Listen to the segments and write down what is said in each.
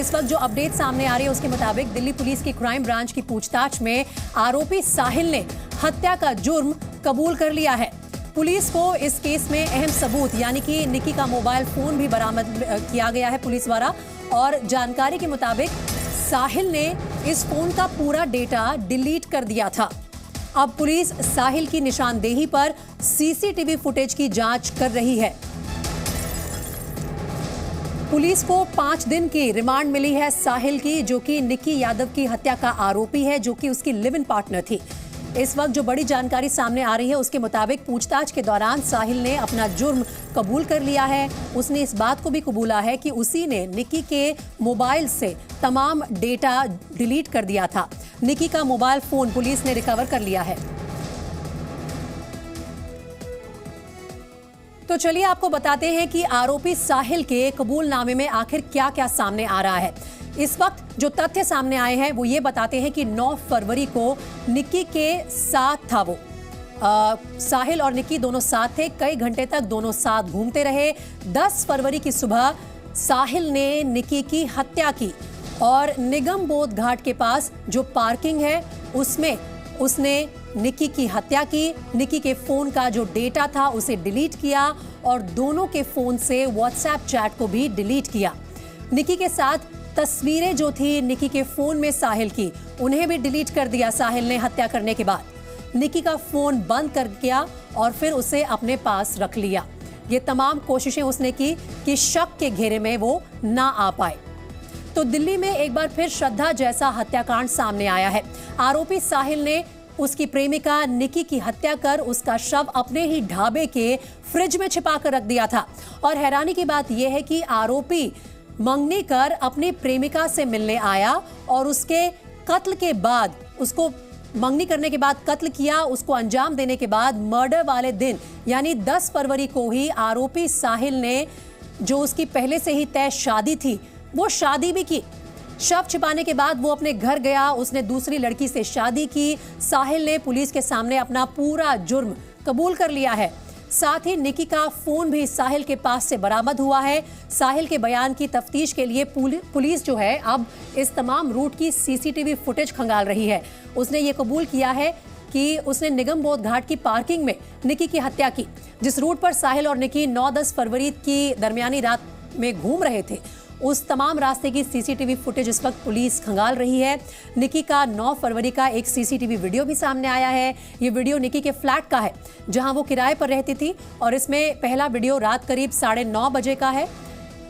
इस वक्त जो अपडेट सामने आ रही है उसके मुताबिक दिल्ली पुलिस की क्राइम ब्रांच की पूछताछ में आरोपी साहिल ने हत्या का जुर्म कबूल कर लिया है। पुलिस को इस केस में अहम सबूत यानी कि निकी का मोबाइल फोन भी बरामद किया गया है पुलिस द्वारा, और जानकारी के मुताबिक साहिल ने इस फोन का पूरा डेटा डिलीट कर दिया था। अब पुलिस साहिल की निशानदेही पर सीसीटीवी फुटेज की जांच कर रही है। पुलिस को 5 दिन की रिमांड मिली है साहिल की, जो कि निकी यादव की हत्या का आरोपी है, जो कि उसकी लिव इन पार्टनर थी। इस वक्त जो बड़ी जानकारी सामने आ रही है उसके मुताबिक पूछताछ के दौरान साहिल ने अपना जुर्म कबूल कर लिया है। उसने इस बात को भी कबूला है कि उसी ने निकी के मोबाइल से तमाम डेटा डिलीट कर दिया था। निकी का मोबाइल फोन पुलिस ने रिकवर कर लिया है। तो चलिए आपको बताते हैं कि आरोपी साहिल के कबूलनामे में आखिर क्या क्या सामने आ रहा है। इस वक्त जो तथ्य सामने आए हैं वो ये बताते हैं कि 9 फरवरी को निकी के साथ था वो। साहिल और निकी दोनों साथ थे, कई घंटे तक दोनों साथ घूमते रहे। 10 फरवरी की सुबह साहिल ने निकी की हत्या की और निगम बोध घाट के पास जो पार्किंग है उसमें उसने निकी की हत्या की। निकी के फोन का जो डेटा था उसे डिलीट किया और दोनों के फोन से व्हाट्सएप चैट को भी डिलीट किया। निकी के साथ तस्वीरें जो थी निकी के फोन में साहिल की, उन्हें भी डिलीट कर दिया साहिल ने हत्या करने के बाद। निकी का फोन बंद कर दिया और फिर उसे अपने पास रख लिया। ये तमाम कोशिशें उसने की कि शक के घेरे में वो ना आ पाए। तो दिल्ली में एक बार फिर श्रद्धा जैसा हत्याकांड सामने आया है। आरोपी साहिल ने उसकी प्रेमिका निकी की हत्या कर उसका शव अपने ही ढाबे के फ्रिज में छिपा कर रख दिया था। और हैरानी की बात यह है कि आरोपी मंगनी कर अपनी प्रेमिका से मिलने आया और उसके कत्ल के बाद, उसको मंगनी करने के बाद कत्ल किया। उसको अंजाम देने के बाद मर्डर वाले दिन यानी 10 फरवरी को ही आरोपी साहिल ने, जो उसकी पहले से ही तय शादी थी, वो शादी भी की। शव छिपाने के बाद वो अपने घर गया, उसने दूसरी लड़की से शादी की। साहिल ने पुलिस के सामने अपना पूरा जुर्म कबूल कर लिया है। साथ ही निकी का फोन भी साहिल के पास से बरामद हुआ है। साहिल के बयान की तफ्तीश के लिए पुलिस जो है अब इस तमाम रूट की सीसीटीवी फुटेज खंगाल रही है। उसने ये कबूल किया है कि उसने निगम बोध घाट की पार्किंग में निकी की हत्या की। जिस रूट पर साहिल और निकी 9-10 फरवरी की दरमियानी रात में घूम रहे थे, उस तमाम रास्ते की सीसीटीवी फुटेज इस वक्त पुलिस खंगाल रही है। निकी का 9 फरवरी का एक सीसीटीवी वीडियो भी सामने आया है। ये वीडियो निकी के फ्लैट का है जहां वो किराए पर रहती थी, और इसमें पहला वीडियो रात करीब 9:30 बजे का है,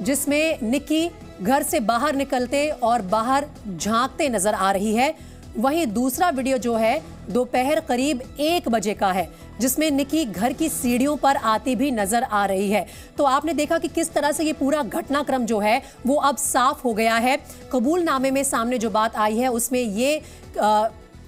जिसमें निकी घर से बाहर निकलते और बाहर झांकते नजर आ रही है। वहीं दूसरा वीडियो जो है दोपहर करीब 1 बजे का है, जिसमें निकी घर की सीढ़ियों पर आती भी नजर आ रही है। तो आपने देखा कि किस तरह से ये पूरा घटनाक्रम जो है वो अब साफ हो गया है। कबूलनामे में सामने जो बात आई है उसमें ये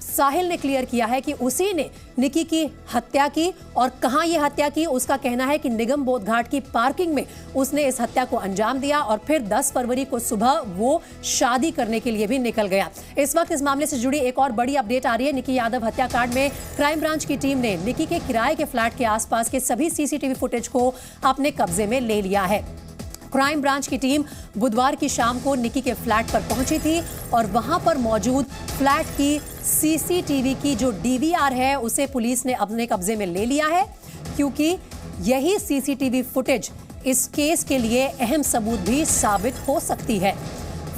साहिल ने क्लियर किया है कि उसी ने निकी की हत्या की, और कहां ये हत्या की उसका कहना है कि निगम बोध घाट की पार्किंग में उसने इस हत्या को अंजाम दिया और फिर 10 फरवरी को सुबह वो शादी करने के लिए भी निकल गया। इस वक्त इस मामले से जुड़ी एक और बड़ी अपडेट आ रही है। निकी यादव हत्याकांड में क्राइम ब्रांच की टीम ने निकी के किराए के फ्लैट के आसपास के सभी सीसीटीवी फुटेज को अपने कब्जे में ले लिया है। क्राइम ब्रांच की टीम बुधवार की शाम को निकी के फ्लैट पर पहुंची थी और वहां पर मौजूद फ्लैट की सीसीटीवी की जो डीवीआर है उसे पुलिस ने अपने कब्जे में ले लिया है, क्योंकि यही सीसीटीवी फुटेज इस केस के लिए अहम सबूत भी साबित हो सकती है।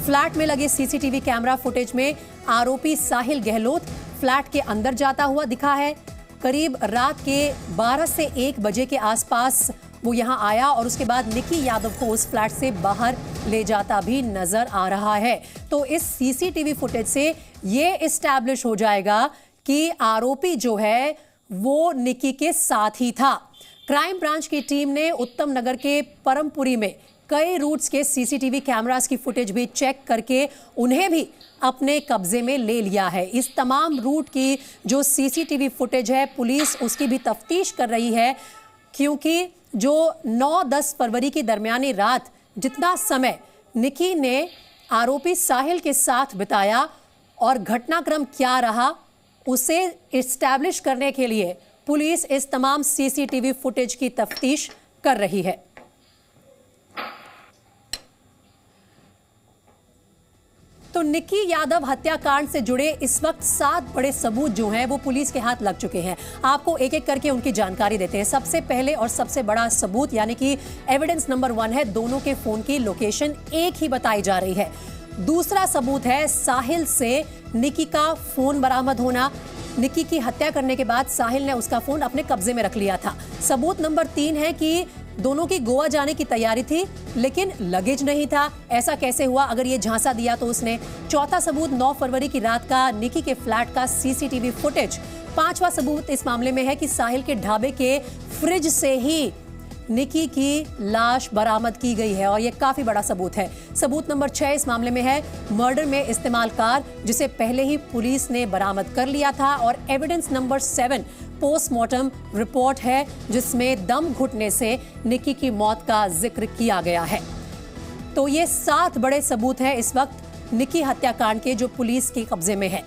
फ्लैट में लगे सीसीटीवी कैमरा फुटेज में आरोपी साहिल गहलोत फ्लैट के अंदर जाता हुआ दिखा है। करीब रात के 12 से 1 बजे के आसपास वो यहां आया और उसके बाद निकी यादव को उस फ्लैट से बाहर ले जाता भी नजर आ रहा है। तो इस सीसीटीवी फुटेज से ये एस्टैब्लिश हो जाएगा कि आरोपी जो है वो निकी के साथ ही था। क्राइम ब्रांच की टीम ने उत्तम नगर के परमपुरी में कई रूट्स के सीसीटीवी कैमरास की फुटेज भी चेक करके उन्हें भी अपने कब्जे में ले लिया है। इस तमाम रूट की जो सीसीटीवी फुटेज है पुलिस उसकी भी तफ्तीश कर रही है, क्योंकि जो 9-10 फरवरी की दरमियानी रात जितना समय निकी ने आरोपी साहिल के साथ बिताया और घटनाक्रम क्या रहा उसे एस्टैब्लिश करने के लिए पुलिस इस तमाम सीसीटीवी फुटेज की तफ्तीश कर रही है। तो निक्की यादव हत्याकांड से जुड़े इस वक्त 7 बड़े सबूत जो हैं वो पुलिस के हाथ लग चुके हैं। आपको एक एक करके उनकी जानकारी देते हैं। सबसे पहले और सबसे बड़ा सबूत यानी कि एविडेंस नंबर 1 है, दोनों के फोन की लोकेशन एक ही बताई जा रही है। दूसरा सबूत है साहिल से निक्की का फोन बरामद होना। निक्की की हत्या करने के बाद साहिल ने उसका फोन अपने कब्जे में रख लिया था। सबूत नंबर 3 है कि दोनों की गोवा जाने की तैयारी थी लेकिन लगेज नहीं था। ऐसा कैसे हुआ? अगर ये झांसा दिया तो उसने। चौथा सबूत 9 फरवरी की रात का निक्की के फ्लैट का सीसीटीवी फुटेज। पांचवा सबूत इस मामले में है कि साहिल के ढाबे के फ्रिज से ही निक्की की लाश बरामद की गई है और यह काफी बड़ा सबूत है। सबूत नंबर 6 इस मामले में है मर्डर में इस्तेमाल कार, जिसे पहले ही पुलिस ने बरामद कर लिया था। और एविडेंस नंबर 7 पोस्टमार्टम रिपोर्ट है जिसमें दम घुटने से निक्की की मौत का जिक्र किया गया है। तो ये 7 बड़े सबूत हैं इस वक्त निक्की हत्याकांड के जो पुलिस के कब्जे में है।